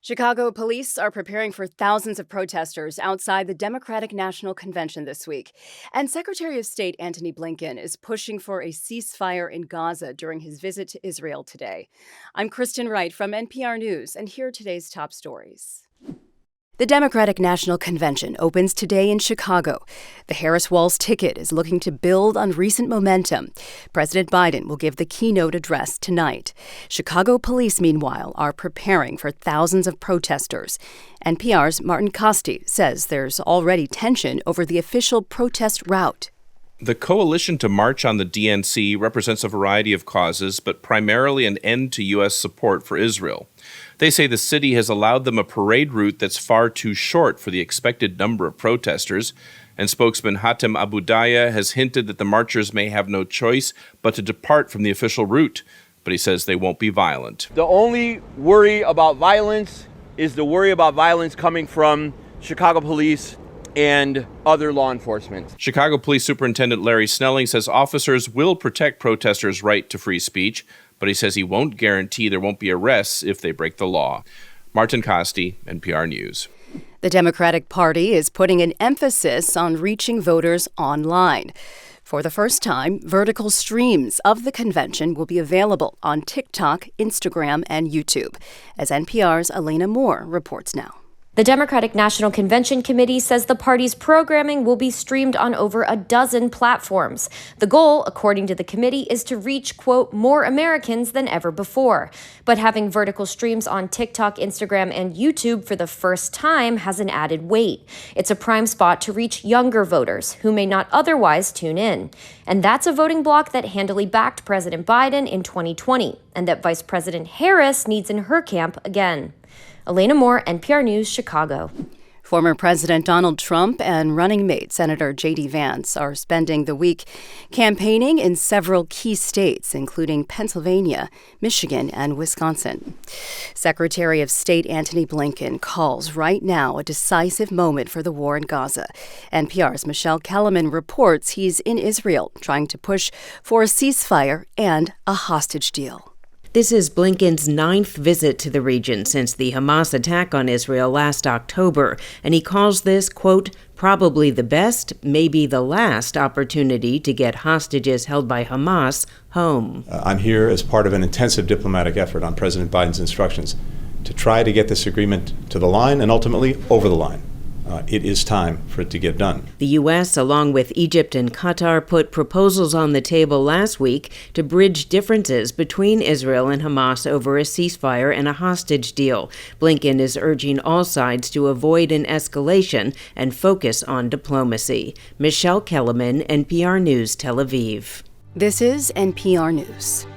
Chicago police are preparing for thousands of protesters outside the Democratic National Convention this week. And Secretary of State Antony Blinken is pushing for a ceasefire in Gaza during his visit to Israel today. I'm Kristen Wright from NPR News, and here are today's top stories. The Democratic National Convention opens today in Chicago. The Harris-Walz ticket is looking to build on recent momentum. President Biden will give the keynote address tonight. Chicago police, meanwhile, are preparing for thousands of protesters. NPR's Martin Kosti says there's already tension over the official protest route. The coalition to march on the DNC represents a variety of causes, but primarily an end to U.S. support for Israel. They say the city has allowed them a parade route that's far too short for the expected number of protesters, and spokesman Hatem Abudaya has hinted that the marchers may have no choice but to depart from the official route, but he says they won't be violent. The only worry about violence is the worry about violence coming from Chicago police and other law enforcement. Chicago Police Superintendent Larry Snelling says officers will protect protesters' right to free speech, but he says he won't guarantee there won't be arrests if they break the law. Martin Kosti, NPR News. The Democratic Party is putting an emphasis on reaching voters online. For the first time, vertical streams of the convention will be available on TikTok, Instagram, and YouTube, as NPR's Elena Moore reports now. The Democratic National Convention Committee says the party's programming will be streamed on over a dozen platforms. The goal, according to the committee, is to reach, quote, more Americans than ever before. But having vertical streams on TikTok, Instagram, and YouTube for the first time has an added weight. It's a prime spot to reach younger voters who may not otherwise tune in. And that's a voting bloc that handily backed President Biden in 2020, and that Vice President Harris needs in her camp again. Elena Moore, NPR News, Chicago. Former President Donald Trump and running mate Senator J.D. Vance are spending the week campaigning in several key states, including Pennsylvania, Michigan, and Wisconsin. Secretary of State Antony Blinken calls right now a decisive moment for the war in Gaza. NPR's Michelle Kellerman reports he's in Israel trying to push for a ceasefire and a hostage deal. This is Blinken's 9th visit to the region since the Hamas attack on Israel last October, and he calls this, quote, probably the best, maybe the last opportunity to get hostages held by Hamas home. I'm here as part of an intensive diplomatic effort on President Biden's instructions to try to get this agreement to the line and ultimately over the line. It is time for it to get done. The U.S., along with Egypt and Qatar, put proposals on the table last week to bridge differences between Israel and Hamas over a ceasefire and a hostage deal. Blinken is urging all sides to avoid an escalation and focus on diplomacy. Michelle Kellerman, NPR News, Tel Aviv. This is NPR News.